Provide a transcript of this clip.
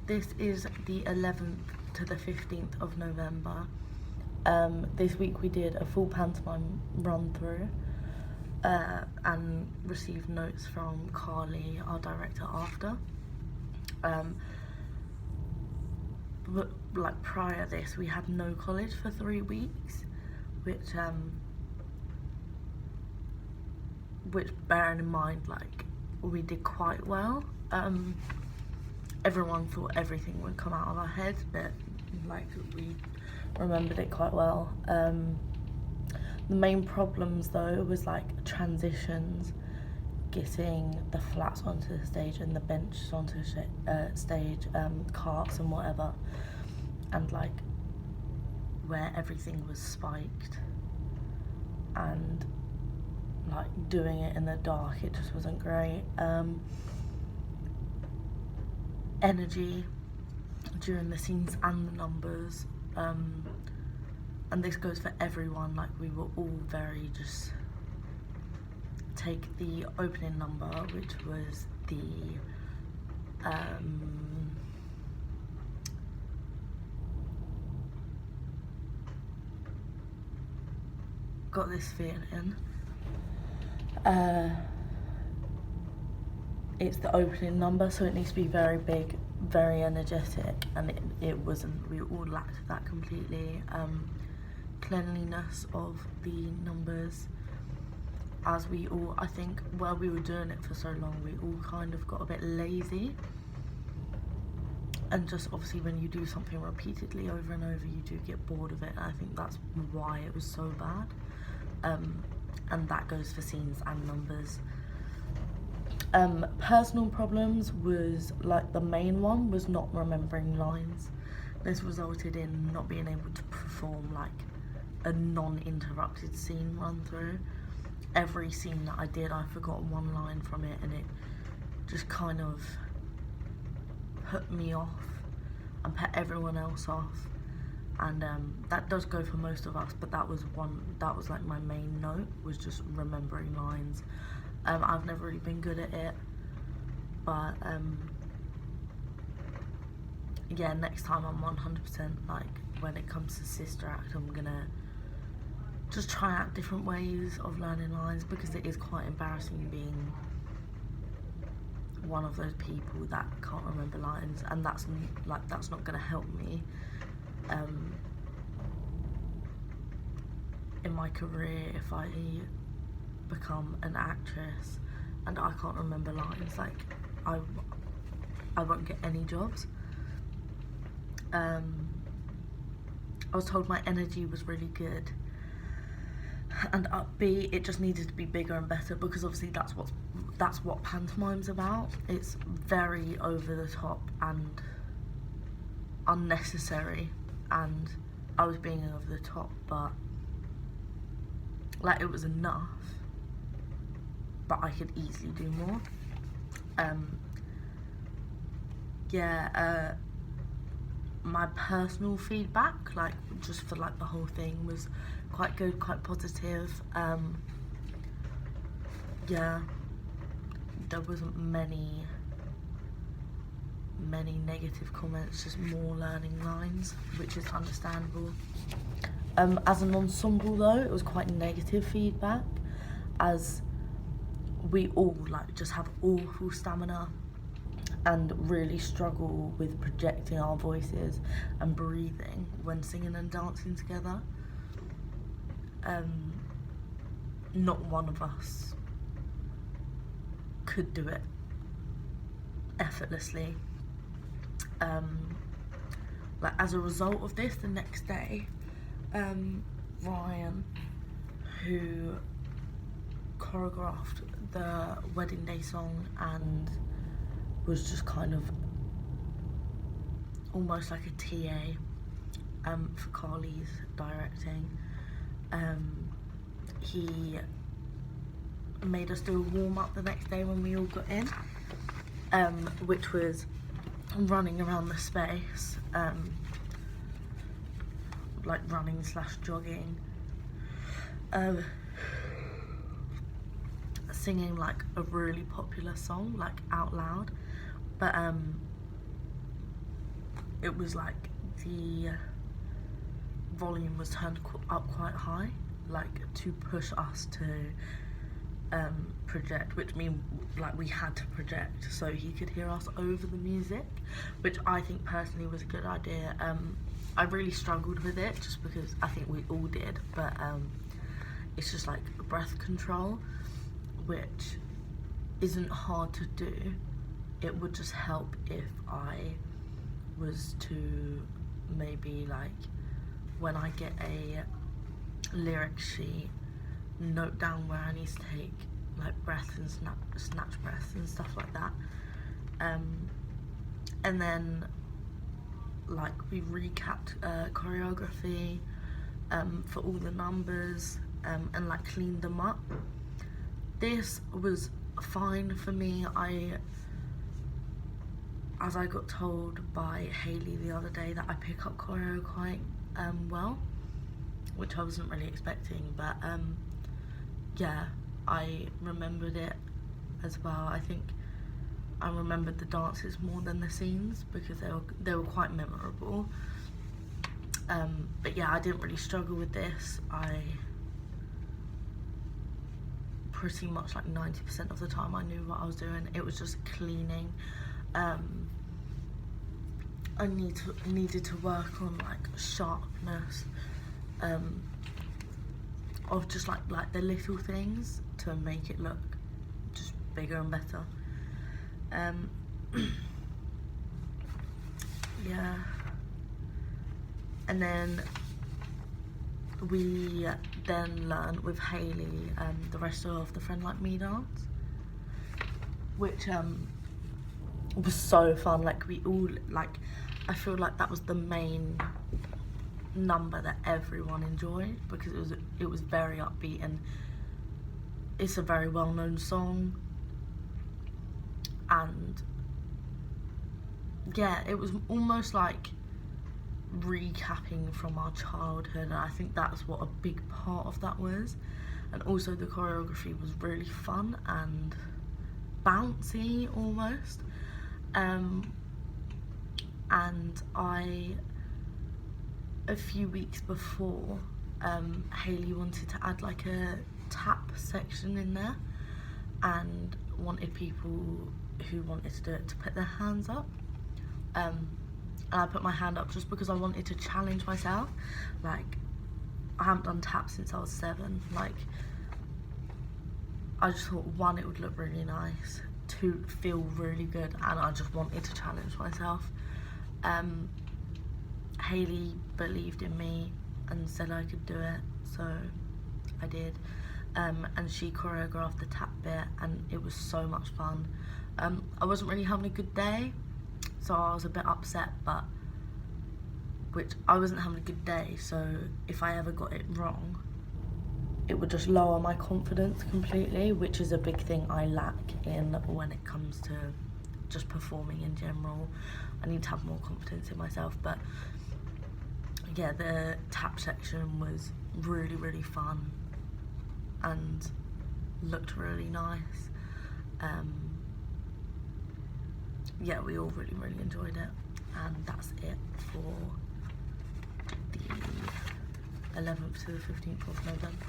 This is the 11th to the 15th of November. This week we did a full pantomime run through and received notes from Carly, our director, after. But like prior to this, we had no college for 3 weeks, which bearing in mind, like, we did quite well. Everyone thought everything would come out of our heads, but like we remembered it quite well. The main problems though was like transitions, getting the flats onto the stage and the benches onto the stage, carts and whatever, and like where everything was spiked, and like doing it in the dark, it just wasn't great. Energy during the scenes and the numbers, and this goes for everyone, like we were all very just, take the opening number, which was the got this feeling. It's the opening number, so it needs to be very big, very energetic, and it wasn't. We all lacked that completely. Cleanliness of the numbers, as we all, I think, while we were doing it for so long, we all kind of got a bit lazy, and just obviously when you do something repeatedly over and over, you do get bored of it, and I think that's why it was so bad. And that goes for scenes and numbers. Personal problems was, like, the main one was not remembering lines. This resulted in not being able to perform like a non-interrupted scene run through. Every scene that I did, I forgot one line from it, and it just kind of put me off and put everyone else off. And that does go for most of us, but that was like my main note, was just remembering lines. I've never really been good at it, but yeah, next time I'm 100%, like, when it comes to Sister Act, I'm gonna just try out different ways of learning lines, because it is quite embarrassing being one of those people that can't remember lines, and that's not gonna help me in my career if I become an actress and I can't remember lines. Like, I won't get any jobs. I was told my energy was really good and upbeat. It just needed to be bigger and better, because obviously that's what pantomime's about. It's very over the top and unnecessary, and I was being over the top, but like, it was enough, but I could easily do more. My personal feedback, like, just for like the whole thing, was quite good, quite positive. There wasn't many negative comments, just more learning lines, which is understandable. As an ensemble though, it was quite negative feedback, as we all like just have awful stamina and really struggle with projecting our voices and breathing when singing and dancing together. Not one of us could do it effortlessly. Like, as a result of this, the next day, Ryan, who choreographed the wedding day song and was just kind of almost like a TA for Carly's directing, he made us do a warm-up the next day when we all got in, which was running around the space, like running / jogging, singing like a really popular song, like out loud, but it was like the volume was turned up quite high, like to push us to project, which means like we had to project so he could hear us over the music, which I think personally was a good idea. I really struggled with it just because I think we all did, but it's just like breath control, which isn't hard to do. It would just help if I was to maybe, like, when I get a lyric sheet, note down where I need to take like breath and snatch breaths and stuff like that, and then like we recapped choreography for all the numbers, and like cleaned them up. This was fine for me. As I got told by Hayley the other day, that I pick up choreo quite well, which I wasn't really expecting, but yeah, I remembered it as well. I think I remembered the dances more than the scenes because they were quite memorable. But yeah, I didn't really struggle with this. I pretty much like 90% of the time I knew what I was doing. It was just cleaning. I needed to work on like sharpness of just like the little things to make it look just bigger and better. Yeah, and then we then learned with Hayley the rest of the Friend Like Me dance, which was so fun. Like we all, like, I feel like that was the main number that everyone enjoyed because it was very upbeat, and it's a very well-known song, and yeah, it was almost like recapping from our childhood, and I think that's what a big part of that was. And also the choreography was really fun and bouncy almost, and a few weeks before, Hayley wanted to add like a tap section in there and wanted people who wanted to do it to put their hands up, and I put my hand up just because I wanted to challenge myself. Like, I haven't done tap since I was 7. Like, I just thought, 1, it would look really nice, 2, feel really good, and I just wanted to challenge myself. Hayley believed in me and said I could do it, so I did, and she choreographed the tap bit, and it was so much fun. I wasn't really having a good day, so I was a bit upset, but I wasn't having a good day, so if I ever got it wrong, it would just lower my confidence completely, which is a big thing I lack in when it comes to just performing in general. I need to have more confidence in myself. But yeah, the tap section was really, really fun and looked really nice. Yeah, we all really, really enjoyed it, and that's it for the 11th to the 15th of November.